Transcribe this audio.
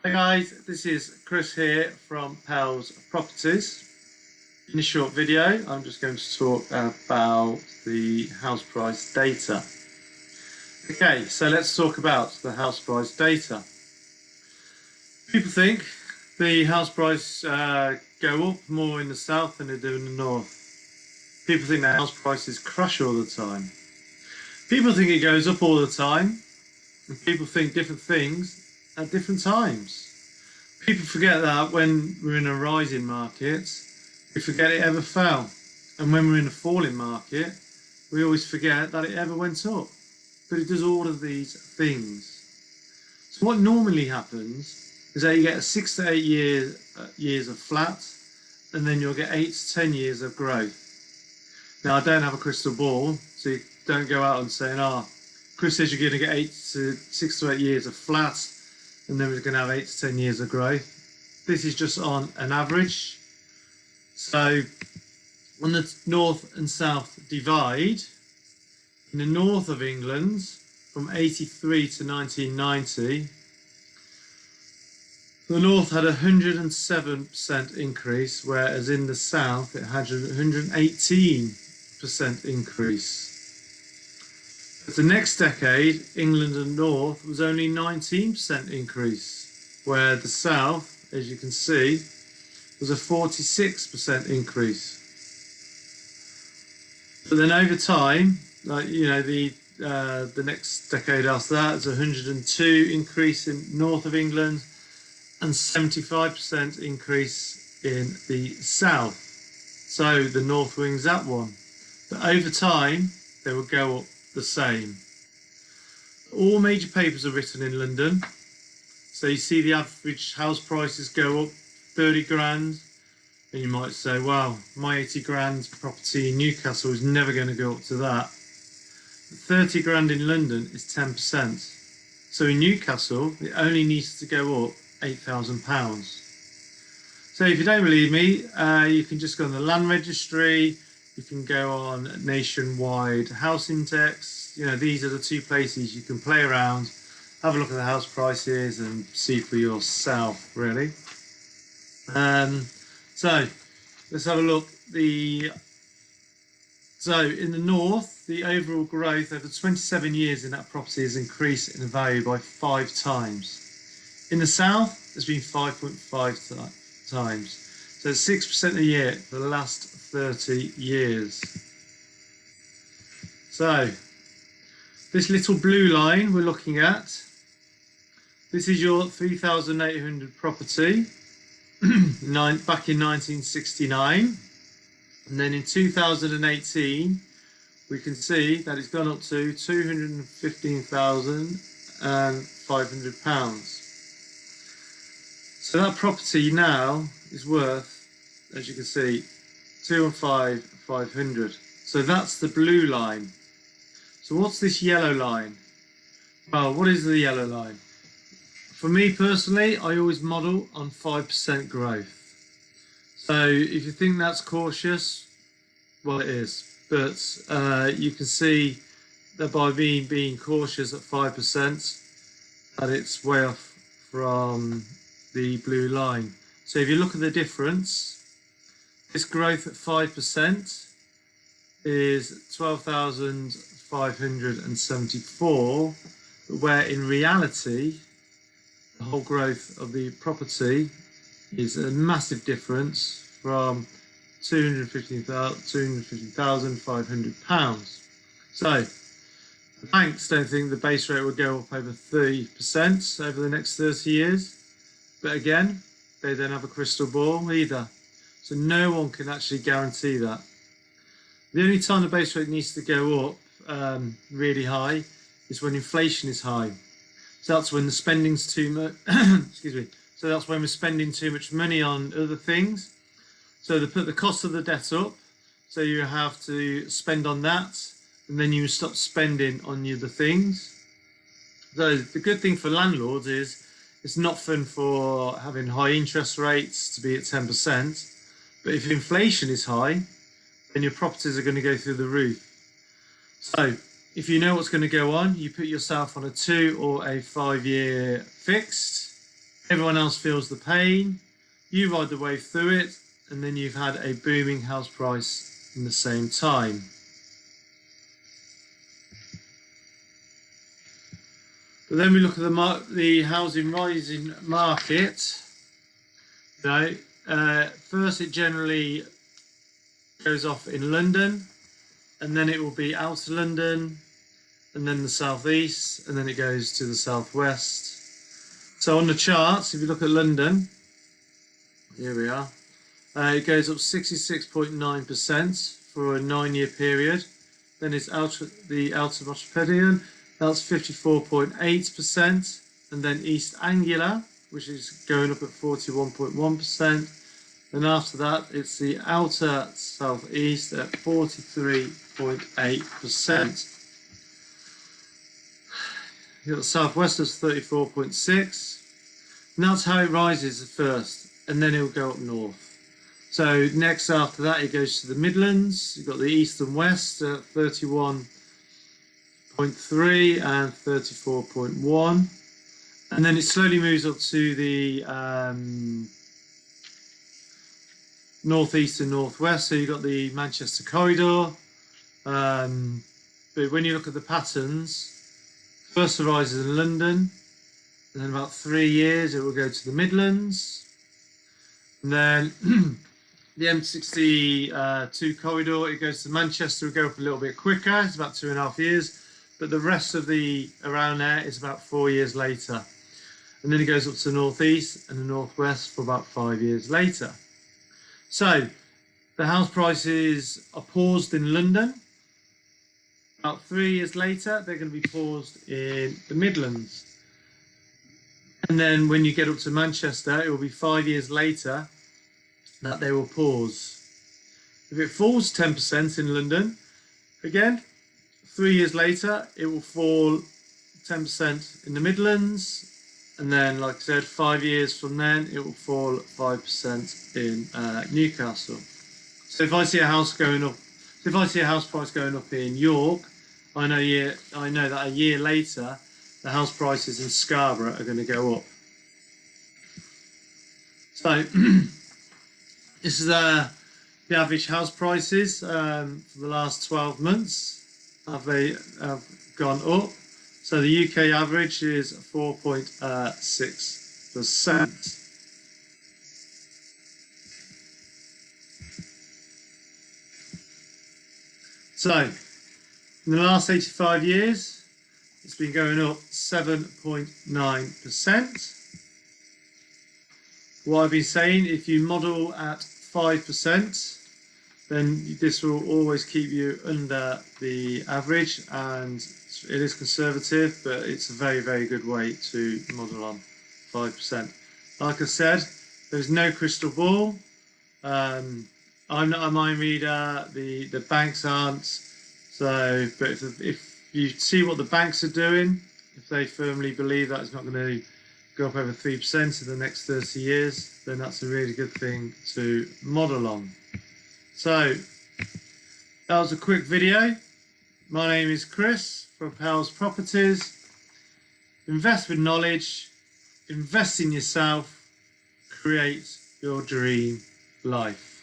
Hi guys, this is Chris here from Pell's Properties. In this short video, I'm just going to talk about the house price data. Okay, so let's talk about the house price data. People think the house price go up more in the south than they do in the north. People think that house prices crash all the time. People think it goes up all the time, and people think different things at different times. People forget that when we're in a rising market, we forget it ever fell. And when we're in a falling market, we always forget that it ever went up. But it does all of these things. So what normally happens is that you get 6 to 8 years of flat, and then you'll get 8 to 10 years of growth. Now, I don't have a crystal ball, so you don't go out and say, Chris says you're going to get 6 to 8 years of flat, and then we're going to have 8 to 10 years of growth. This is just on an average. So when the north and south divide, in the north of England, from 83 to 1990, the north had a 107% increase, whereas in the south it had a 118% increase. But the next decade, England and North was only 19% increase, where the South, as you can see, was a 46% increase. But then over time, the next decade after that, it's a 102 increase in North of England and 75% increase in the South. So the North wings that one. But over time, they will go up the same. All major papers are written in London, so you see the average house prices go up 30 grand, and you might say, wow, my 80 grand property in Newcastle is never going to go up to that. 30 grand in London is 10%, so in Newcastle it only needs to go up £8,000. So if you don't believe me, you can just go on the land registry. You can go on Nationwide House Index. These are the two places you can play around, have a look at the house prices and see for yourself, really. So let's have a look. So in the north, the overall growth over 27 years in that property has increased in value by 5 times. In the south, it's been 5.5 times. So 6% a year for the last 30 years. So this little blue line we're looking at, this is your 3,800 property back in 1969, and then in 2018 we can see that it's gone up to £215,500. So that property now is worth, as you can see, 215,500. So that's the blue line. So what's this yellow line? Well, what is the yellow line? For me personally, I always model on 5% growth. So if you think that's cautious, well, it is. But you can see that by being cautious at 5%, that it's way off from the blue line. So if you look at the difference, this growth at 5% is 12,574, where in reality, the whole growth of the property is a massive difference from £250,500. So the banks don't think the base rate will go up over 30% over the next 30 years. But again, they don't have a crystal ball either. So no one can actually guarantee that. The only time the base rate needs to go up really high is when inflation is high. So that's when the spending's too much. Excuse me. So that's when we're spending too much money on other things. So they put the cost of the debt up. So you have to spend on that, and then you stop spending on the other things. So the good thing for landlords is it's not fun for having high interest rates to be at 10%. But if inflation is high, then your properties are going to go through the roof. So if you know what's going to go on, you put yourself on a 2 or a 5 year fixed, Everyone else feels the pain. You ride the wave through it, and then you've had a booming house price in the same time. But then we look at the housing rising market. First it generally goes off in London, and then it will be out of London, and then the southeast, and then it goes to the southwest. So on the charts, if you look at London, here we are, it goes up 66.9% for a 9-year period. Then it's the outer metropolitan, that's 54.8%, and then East Anglia, which is going up at 41.1%. And after that, it's the outer southeast at 43.8%. You've got the southwest as 34.6%. And that's how it rises at first, and then it will go up north. So next after that, it goes to the Midlands. You've got the east and west at 31.3 and 34.1. And then it slowly moves up to the northeast and northwest. So you've got the Manchester corridor. But when you look at the patterns, first it rises in London, and then about 3 years it will go to the Midlands. And then the M62 corridor, it goes to Manchester, will go up a little bit quicker. It's about 2.5 years. But the rest of the around there is about 4 years later. And then it goes up to the northeast and the northwest for about 5 years later. So the house prices are paused in London. About 3 years later, they're going to be paused in the Midlands. And then when you get up to Manchester, it will be 5 years later that they will pause. If it falls 10% in London, again, 3 years later, it will fall 10% in the Midlands. And then, like I said, 5 years from then, it will fall 5% in Newcastle. So if I see a house going up, if I see a house price going up in York, I know that a year later, the house prices in Scarborough are going to go up. So this is the average house prices for the last 12 months. Have gone up. So the UK average is 4.6%. So in the last 85 years, it's been going up 7.9%. What I've been saying, if you model at 5%, then this will always keep you under the average, and it is conservative, but it's a very, very good way to model on 5%. Like I said, there's no crystal ball. I'm not a mind reader, the banks aren't. So, but if you see what the banks are doing, if they firmly believe that it's not going to go up over 3% in the next 30 years, then that's a really good thing to model on. So that was a quick video. My name is Chris from Pell's Properties. Invest with knowledge, invest in yourself, create your dream life.